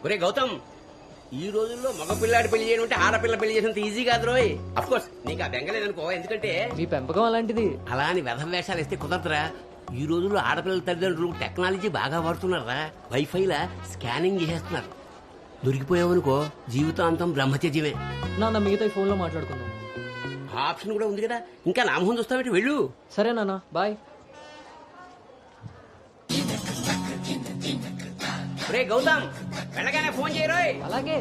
ఒరే గౌతమ్, ఈ రోజుల్లో మగ పిల్లాడి పెళ్లి చేయడం అంటే ఆడపిల్ల పెళ్లి చేయడంత ఈజీ కాదు రోయ్. అఫ్ కోర్స్ నీకు ఆ బెంగలేదనుకో, ఎందుకంటే మీ పెంపకం అలాంటిది. అలా అని వ్యధం వేషాలు వేస్తే కుదరదురా. ఈ రోజుల్లో ఆడపిల్లల తల్లిదండ్రులు టెక్నాలజీ బాగా వాడుతున్నారా. వైఫైలా స్కానింగ్ చేసేస్తున్నారు. దొరికిపోయావనుకో జీవితాంతం బ్రహ్మచర్యమే. నాన్న మిగతా ఈ ఫోన్లో మాట్లాడుకుందాం. ఆ ఆప్షన్ కూడా ఉంది కదా, ఇంకా నా మొహం చూస్తావేంటి, వెళ్ళు. సరే నాన్న, బాయ్. రే గౌతమ్, వెళ్ళగానే ఫోన్ చేయరోయ్. అలాగే.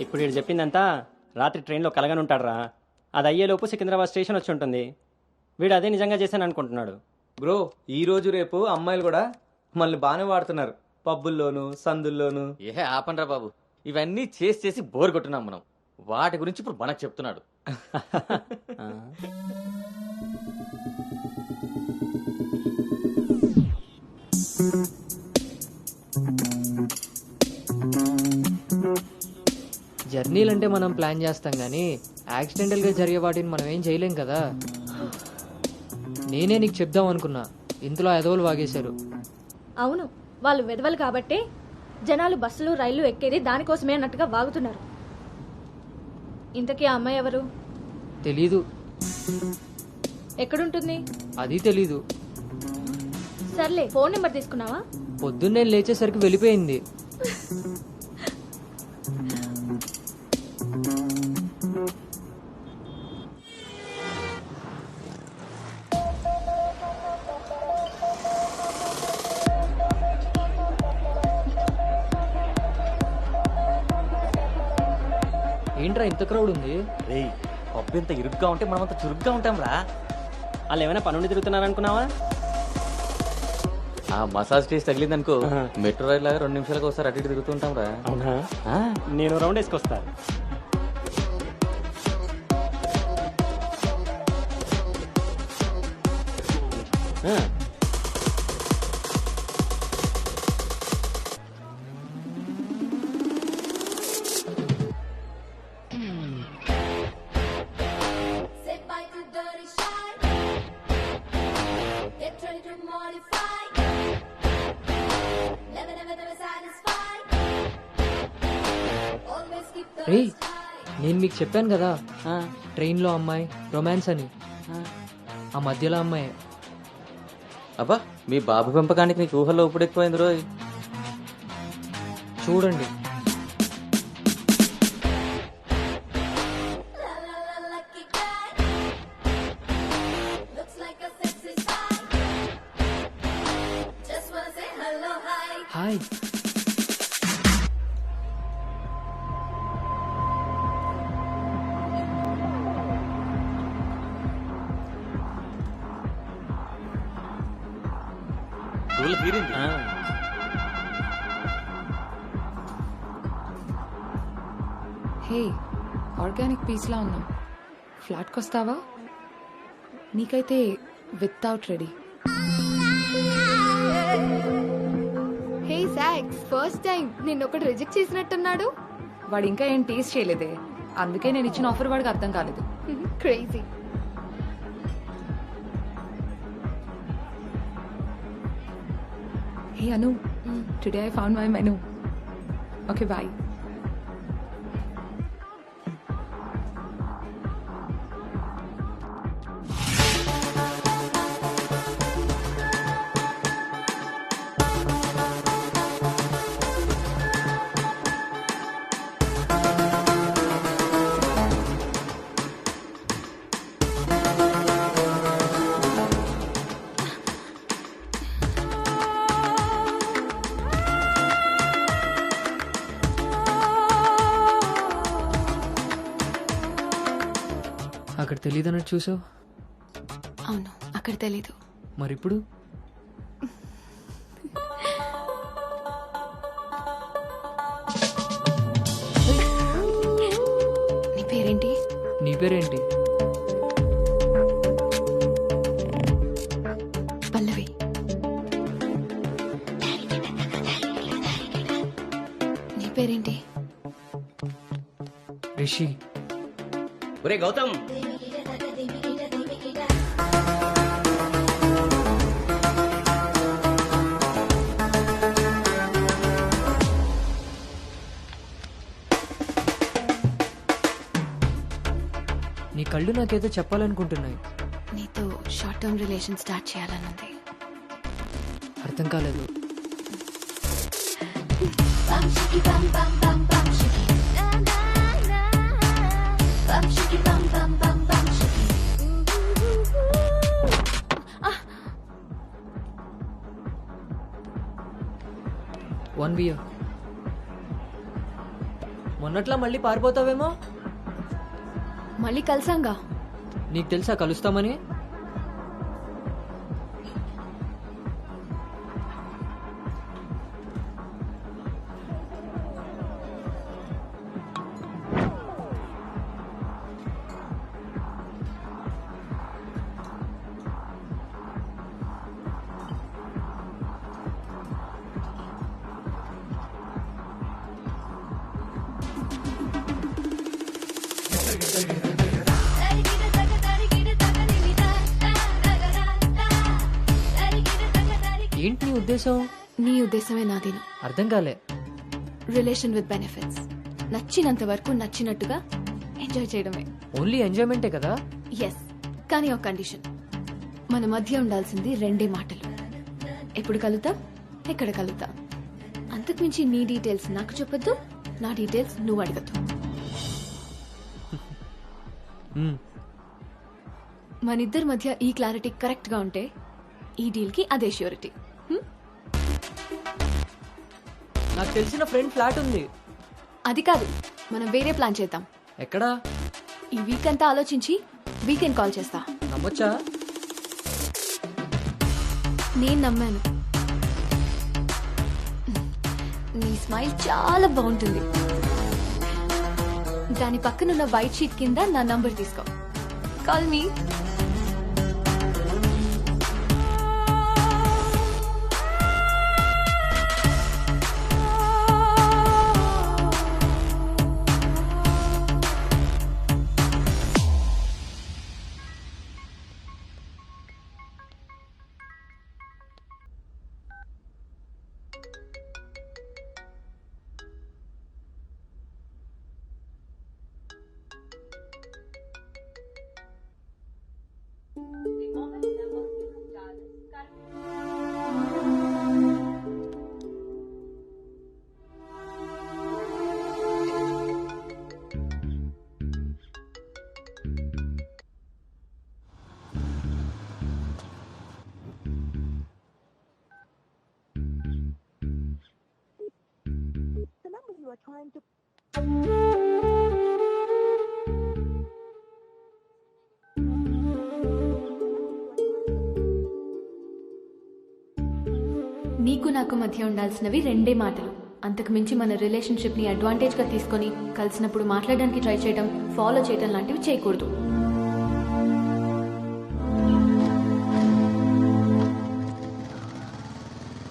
ఇప్పుడు వీడు చెప్పిందంతా రాత్రి ట్రైన్లో కలగని ఉంటాడురా. అది అయ్యేలోపు సికింద్రాబాద్ స్టేషన్ వచ్చి ఉంటుంది. వీడు అదే నిజంగా చేశాను అనుకుంటున్నాడు. బ్రో ఈ రోజు రేపు అమ్మాయిలు కూడా మనల్ని బాగానే వాడుతున్నారు, పబ్బుల్లోను సందుల్లోను. ఏ ఆపండ్రా బాబు, ఇవన్నీ చేసి చేసి బోర్ కొట్టున్నాం మనం. వాటి గురించి ఇప్పుడు మనకు చెప్తున్నాడు. జర్నీలు అంటే మనం ప్లాన్ చేస్తాం కానీ యాక్సిడెంటల్గా జరిగే వాటిని మనం ఏం చేయలేం కదా. నేనే నీకు చెప్దాం అనుకున్నా, ఇంతలో ఎదవలు వాగేశారు. అవును, వాళ్ళు వెదవలు కాబట్టే జనాలు బస్సులు రైళ్లు ఎక్కేది దానికోసమే అన్నట్టుగా వాగుతున్నారు. ఇంతకీ ఆ అమ్మాయి ఎవరు? తెలీదు. ఎక్కడుంటుంది? అది తెలీదు. సర్లే, ఫోన్ నెంబర్ తీసుకున్నావా? పొద్దున్నే లేచేసరికి వెళ్ళిపోయింది. ఏంట్రా ఇంత క్రౌడ్ ఉంది? రేయ్, పబ్బు ఎంత ఇరుగ్గా ఉంటే మనం అంత చురుగ్గా ఉంటాం రా. వాళ్ళు ఏమైనా పనుండి తిరుగుతున్నారనుకున్నావా? ఆ మసాజ్ టేస్ట్ తగిలిందనుకో, మెట్రో రైల్ లాగా 2 నిమిషాలకు ఒకసారి అటు ఇటు తిరుగుతుంటాం రా. అవునా? నేను round వేసుకొస్తా. Say bye to dirty shy. Get ready to modify. Never, never, never satisfied. Always keep the రేయ్, నేను మీకు చెప్పాను కదా ట్రైన్లో అమ్మాయి రొమాన్స్ అని. ఆ మధ్యలో అమ్మాయి. అబ్బా, మీ బాబు పెంపకానికి నీకు ఊహల్లో ఇప్పుడు ఎక్కువైంది రోయ్. చూడండి. la la la lucky guy. Looks like a sexy spy. Just wanna say hello, hi. Hi. ఊళ్ళో తీరింది. హే, ఆర్గానిక్ పీస్లా ఉన్నాం. ఫ్లాట్కి వస్తావా? నీకైతే వితౌట్ రెడీ. హే సాక్స్, ఫస్ట్ టైం నిన్నొకటి రిజెక్ట్ చేసినట్టున్నాడు. వాడు ఇంకా ఏం టేస్ట్ చేయలేదే, అందుకే నేను ఇచ్చిన ఆఫర్ వాడికి అర్థం కాలేదు. Crazy. Hey Anu, today I found my menu. Okay bye. అక్కడ తెలియదన్నట్టు చూసావు. అవును, అక్కడ తెలీదు. మరిప్పుడు నీ పేరేంటి? నీ పేరేంటి? పల్లవి. నీ పేరేంటి? రిషి. ఒరే గౌతమ్, నీ కళ్ళు నాకేదో చెప్పాలనుకుంటున్నాయి. నీతో షార్ట్ టర్మ్ రిలేషన్ స్టార్ట్ చేయాలనుంది. అర్థం కాలేదు. Bum shiki bum bum bum bum shiki. Na na na. Bum shiki bum bum bum bum shiki. 1 year. మొన్న మొన్నట్లా మళ్ళీ పారిపోతావేమో. మళ్ళీ కలిసాంగా. నీకు తెలుసా కలుస్తామని? ఏంటి నీ ఉద్దేశం? నీ ఉద్దేశమే నాదేను. అర్థం కాలే. Relation with benefits. నచ్చినంత వరకు నచ్చినట్టుగా ఎంజాయ్ చేయడమే. ఓన్లీ ఎంజాయ్మెంటే కదా? ఎస్, కానీ ఒక కండిషన్. మన మధ్య ఉండాల్సింది 2 మాటలు. ఎప్పుడు కలుద్దాం, ఎక్కడ కలుద్దాం. అంతకుమించి నీ డీటెయిల్స్ నాకు చెప్పొద్దు, నా డీటెయిల్స్ నువ్వు అడగద్దు. మనిద్దరి మధ్య ఈ క్లారిటీ కరెక్ట్ గా ఉంటే ఈ డీల్ కి అదే ష్యూరిటీ. నాకు తెలిసిన ఫ్రెండ్ ఫ్లాట్ ఉంది. అది కాదు, మనం వేరే ప్లాన్ చేద్దాం. ఎక్కడా? ఈ వీక్ అంతా ఆలోచించి వీకెండ్ కాల్ చేస్తా. నమ్మొచ్చా? నేను నమ్మాను. నీ స్మైల్ చాలా బాగుంటుంది. దాని పక్కనున్న వైట్ షీట్ కింద నా నంబర్ తీసుకో. Call me. నీకు నాకు మధ్య ఉండాల్సినవి 2 మాటలు. అంతకు మించి మన రిలేషన్షిప్ ని అడ్వాంటేజ్ గా తీసుకొని కలిసినప్పుడు మాట్లాడడానికి ట్రై చేయడం, ఫాలో చేయడం లాంటివి చేయకూడదు.